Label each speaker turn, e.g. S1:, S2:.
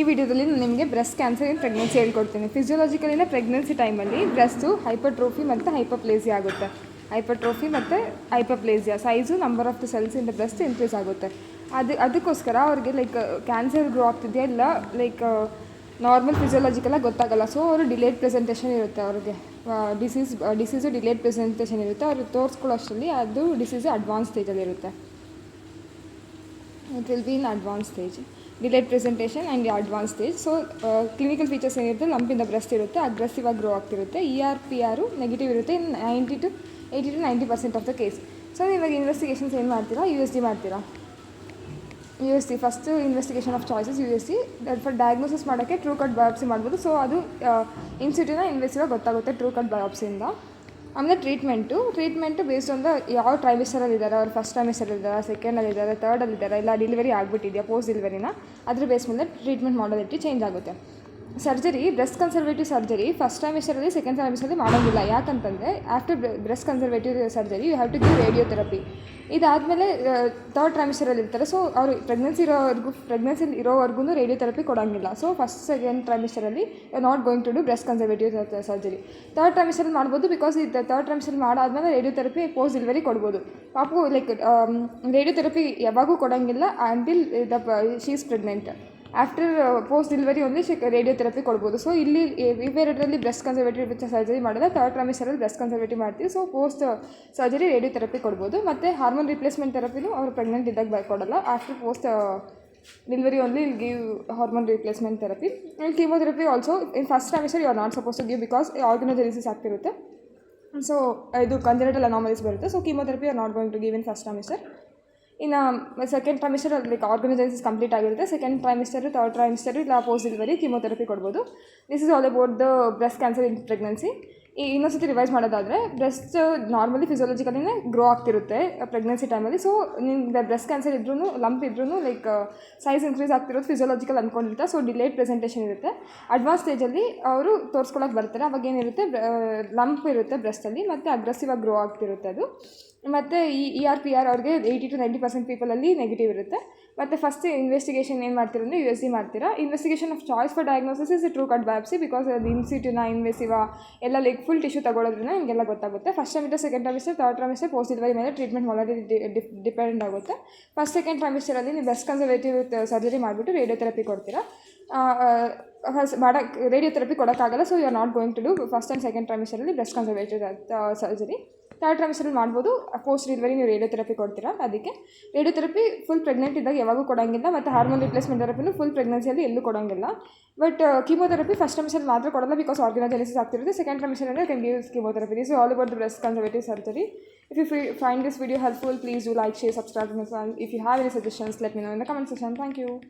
S1: ಈ ವಿಡಿಯೋದಲ್ಲಿ ನಾನು ನಿಮಗೆ ಬ್ರೆಸ್ಟ್ ಕ್ಯಾನ್ಸರ್ ಇನ್ ಪ್ರೆಗ್ನೆನ್ಸಿ ಹೇಳ್ಕೊಡ್ತೀನಿ. ಫಿಸಿಯೋಲಾಜಿಕಲಿನ ಪ್ರೆಗ್ನೆನ್ಸಿ ಟೈಮಲ್ಲಿ ಬ್ರೆಸ್ಟು ಹೈಪರ್ಟ್ರೋಫಿ ಮತ್ತು ಹೈಪರ್ಪ್ಲೇಸಿಯಾ ಆಗುತ್ತೆ. ಹೈಪರ್ಟ್ರೋಫಿ ಮತ್ತು hyperplasia size number of the cells in the breast increase ಆಗುತ್ತೆ. ಅದಕ್ಕೋಸ್ಕರ ಅವ್ರಿಗೆ ಲೈಕ್ ಕ್ಯಾನ್ಸರ್ ಗ್ರೋ ಆಗ್ತಿದೆಯಾ ಇಲ್ಲ ಲೈಕ್ ನಾರ್ಮಲ್ ಫಿಸಿಯೋಲಾಜಿಕಲಾಗಿ ಗೊತ್ತಾಗಲ್ಲ. ಸೊ ಅವರು ಡಿಲೇಡ್ ಪ್ರೆಸೆಂಟೇಷನ್ ಇರುತ್ತೆ ಅವ್ರಿಗೆ. ಡಿಸೀಸು ಡಿಲೇಡ್ ಪ್ರೆಸೆಂಟೇಷನ್ ಇರುತ್ತೆ. ಅವ್ರಿಗೆ ತೋರಿಸ್ಕೊಳ್ಳೋ ಅಷ್ಟರಲ್ಲಿ ಅದು ಡಿಸೀಸು ಅಡ್ವಾನ್ಸ್ ಸ್ಟೇಜಲ್ಲಿರುತ್ತೆ. It will be in advance stage, delayed presentation and advance stage. So clinical features ಏನಿರುತ್ತೆ, ಲಂಪಿಂದ ಬ್ರೆಸ್ಟ್ ಇರುತ್ತೆ, ಅಗ್ರೆಸಿವ್ ಆಗಿ ಗ್ರೋ ಆಗ್ತಿರುತ್ತೆ, ER/PR ನೆಗೆಟಿವ್ ಇರುತ್ತೆ in 80 to 90% of the case. So ಇವಾಗ ಇನ್ವೆಸ್ಟಿಗೇಷನ್ಸ್ ಏನು ಮಾಡ್ತೀರಾ? USG ಮಾಡ್ತೀರಾ. USG first investigation of choices USG. For diagnosis ಮಾಡೋಕ್ಕೆ ಟ್ರೂ ಕಟ್ ಬಯಾಪ್ಸಿ ಮಾಡ್ಬೋದು. ಸೊ ಅದು ಇನ್ಸಿಟಿವ್ನ ಇನ್ವೆಸ್ಟಿವ್ ಗೊತ್ತಾಗುತ್ತೆ ಟ್ರೂ ಕಟ್ ಬಯಾಪ್ಸಿಯಿಂದ. ಆಮೇಲೆ ಟ್ರೀಟ್ಮೆಂಟು ಬೇಸ್ಡ್ ಆನ್ ದ ಯಾವ ಟ್ರೈಮಿಸ್ಟರಲ್ಲಿದ್ದಾರೆ, ಅವ್ರು ಫಸ್ಟ್ ಟ್ರೈಮಿಸ್ಟರಲ್ಲಿದ್ದಾರೆ, ಸೆಕೆಂಡಲ್ಲಿದ್ದಾರೆ, ತರ್ಡಲ್ಲಿದ್ದಾರೆ, ಇಲ್ಲ ಡೆಲಿವರಿ ಆಗಿಬಿಟ್ಟಿದೆಯಾ, ಪೋಸ್ಟ್ ಡೆಲಿವರಿನ, ಅದ್ರ ಬೇಸ್ ಮೇಲೆ ಟ್ರೀಟ್ಮೆಂಟ್ ಮಾಡೋದಕ್ಕೆ ಚೇಂಜ್ ಆಗುತ್ತೆ. Surgery, breast conservative surgery first ಟ್ರೈಮಿಸ್ಟರಲ್ಲಿ ಸೆಕೆಂಡ್ ಟ್ರೈಮಿಸ್ಟರಲ್ಲಿ ಮಾಡೋಂಗಿಲ್ಲ. ಯಾಕಂತಂದರೆ after breast conservative surgery you have to give radiotherapy. ಇದಾದಮೇಲೆ ತರ್ಡ್ ಟ್ರೈಮಿಸ್ಟರಲ್ಲಿ ಇರ್ತಾರೆ. ಸೊ ಅವರು ಪ್ರೆಗ್ನೆನ್ಸಿಲಿ ಇರೋವರೆಗೂ ರೇಡಿಯೋಥೆರಪಿ ಕೊಡೋಂಗಿಲ್ಲ. ಸೊ ಫಸ್ಟ್ ಸೆಕೆಂಡ್ ಟ್ರೈಮಿಸ್ಟರಲ್ಲಿ not going to do breast conservative surgery. Third ಟ್ರೈಮಿಸ್ಟರಲ್ಲಿ ಮಾಡ್ಬೋದು, ಬಿಕಾಸ್ ಇದು ತರ್ಡ್ ಟ್ರೈಮಿಸ್ಟರಲ್ಲಿ ಮಾಡಾದ್ಮೇಲೆ ರೇಡಿಯೋಥೆರಪಿ ಪೋಸ್ಟ್ ಡೆಲಿವರಿ ಕೊಡ್ಬೋದು. ಪಾಪು ಲೈಕ್ ರೇಡಿಯೋಥೆರಪಿ ಯಾವಾಗೂ ಕೊಡೋಂಗಿಲ್ಲ until she is pregnant. After post delivery only radiotherapy ಕೊಡ್ಬೋದು. ಸೊ ಇಲ್ಲಿ ಇವೆರಡರಲ್ಲಿ ಬ್ರೆಸ್ಟ್ ಕನ್ಸರ್ವೇಟಿವ್ ಸರ್ಜರಿ ಮಾಡಿದ್ರೆ ತರ್ಡ್ ಟ್ರೈಮಿಸ್ಟರಲ್ಲಿ ಬ್ರೆಸ್ಟ್ ಕನ್ಸರ್ವೇಟಿವ್ ಮಾಡ್ತೀವಿ. ಸೊ ಪೋಸ್ಟ್ ಸರ್ಜರಿ ರೇಡಿಯೋಥೆರಪಿ ಕೊಡ್ಬೋದು. ಮತ್ತು ಹಾರ್ಮೋನ್ ರಿಪ್ಲೇಸ್ಮೆಂಟ್ ಥೆರಪಿನೂ ಅವರು ಪ್ರೆಗ್ನೆಂಟ್ ಇದ್ದಾಗ ಕೊಡೋಲ್ಲ. After post delivery only will give hormone replacement therapy. And chemotherapy also in first trimester you are not suppose to give because organogenesis ಆಗ್ತಿರುತ್ತೆ. So ಇದು congenital anomalies ಬರುತ್ತೆ. So chemotherapy are not going to give in first trimester. ಇನ್ನು second trimester like organisations complete ಆಗಿರುತ್ತೆ. Second trimester, third trimester ಇಲ್ಲ post delivery chemotherapy ಕೊಡ್ಬೋದು. This is all about the breast cancer in pregnancy. ಇನ್ನೊಂದ್ಸತಿ revise ಮಾಡೋದಾದರೆ, breast normally ಫಿಸಿಯೋಲಜಿಕಲಿನೇ grow ಆಗ್ತಿರುತ್ತೆ pregnancy ಟೈಮಲ್ಲಿ. So ನಿಮ್ಗೆ ಬ್ರೆಸ್ಟ್ ಕ್ಯಾನ್ಸರ್ ಇದ್ರೂ, ಲಂಪ್ ಇದ್ರೂ ಲೈಕ್ ಸೈಜ್ ಇನ್ಕ್ರೀಸ್ ಆಗ್ತಿರೋದು ಫಿಸಿಯೋಲಜಿಕಲ್ ಅಂದ್ಕೊಂಡಿರ್ತಾರೆ. ಸೊ ಡಿಲೇಡ್ ಪ್ರೆಸೆಂಟೇಷನ್ ಇರುತ್ತೆ. ಅಡ್ವಾನ್ಸ್ ಸ್ಟೇಜಲ್ಲಿ ಅವರು ತೋರಿಸ್ಕೊಳಕ್ಕೆ ಬರ್ತಾರೆ. ಅವಾಗ ಏನಿರುತ್ತೆ, ಲಂಪ್ ಇರುತ್ತೆ ಬ್ರೆಸ್ಟಲ್ಲಿ, ಮತ್ತು ಅಗ್ರೆಸಿವ್ ಆಗಿ ಗ್ರೋ ಆಗ್ತಿರುತ್ತೆ ಅದು. ಮತ್ತು ER/PR ಅವ್ರಿಗೆ 80 to 90% ಪೀಪಲಲ್ಲಿ ನೆಗೆಟಿವ್ ಇರುತ್ತೆ. ಮತ್ತು ಫಸ್ಟ್ ಇನ್ವೆಸ್ಟಿಗೇಷನ್ ಏನು ಮಾಡ್ತೀರ ಅಂದರೆ USG ಮಾಡ್ತೀರಾ. Investigation of choice for diagnosis is true cut biopsy, because ಅದು ಇನ್ಸಿಟಿವ್ನ ಇನ್ವೆಸಿವ ಎಲ್ಲ ಲೈಕ್ ಫುಲ್ ಟಿಶ್ಯೂ ತಗೊಳ್ಳೋದ್ರಿಂದ ನಿಮಗೆಲ್ಲ ಗೊತ್ತಾಗುತ್ತೆ. First trimester, second trimester, third trimester, post delivery ಮೇಲೆ ಟ್ರೀಟ್ಮೆಂಟ್ ಆಲ್ರೆಡಿ ಡಿಪೆಂಡ್ ಆಗುತ್ತೆ. ಫಸ್ಟ್ ಸೆಕೆಂಡ್ ಟ್ರೈಮಿಸ್ಟರಲ್ಲಿ ನೀವು ಬ್ರೆಸ್ಟ್ ಕನ್ಸರ್ವೇಟಿವ್ ಸರ್ಜರಿ ಮಾಡಿಬಿಟ್ಟು ರೇಡಿಯೋಥೆರಪಿ ಕೊಡ್ತೀರಾ. ರೇಡಿಯೋಥೆರಪಿ ಕೊಡೋಕ್ಕಾಗಲ್ಲ. So you are not going to do first and second ಟ್ರೈಮಿಸ್ಟರಲ್ಲಿ ಬ್ರೆಸ್ಟ್ ಕನ್ಸರ್ವೇಟಿವ್ ಸರ್ಜರಿ. ತರ್ಡ್ ಟ್ರೈಮಿಸ್ಟರಲ್ಲಿ ಮಾಡ್ಬೋದು. ಪೋಸ್ಟ್ ಡೆಲಿವರಿ ನೀವು ರೇಡಿಯೋಥೆರಪಿ ಕೊಡ್ತೀರಾ. ಅದಕ್ಕೆ ರೇಡಿಯೋಥೆರಪಿ ಫುಲ್ ಪ್ರೆಗ್ನೆಂಟ್ ಇದ್ದಾಗ ಯಾವಾಗೂ ಕೊಡೋಂಗಿಲ್ಲ. ಮತ್ತು ಹಾರ್ಮೋನ್ ರಿಪ್ಲೇಸ್ಮೆಂಟ್ ಥೆರಪಿನೂ ಫುಲ್ ಪ್ರೆಗ್ನೆನ್ಸಿಯಲ್ಲಿ ಎಲ್ಲೂ ಕೊಡೋಂಗಿಲ್ಲ. ಬಟ್ ಕೀಮೋಥೆರಪಿ ಫಸ್ಟ್ ಟ್ರೈಮಿಸ್ಟರಲ್ಲಿ ಮಾತ್ರ ಕೊಡೋಲ್ಲ, ಬಿಕಾಸ್ ಆರ್ಗನೋಜೆನಿಸಿಸ್ ಆಗ್ತಿರುತ್ತೆ. ಸೆಕೆಂಡ್ ಟ್ರೈಮಿಸ್ಟರಲ್ಲಿ can give chemotherapy. This is all about the breast conservative surgery. If you find this video helpful, please do like, share, subscribe to my channel. If you have any suggestions, let me know in the comment section. Thank you.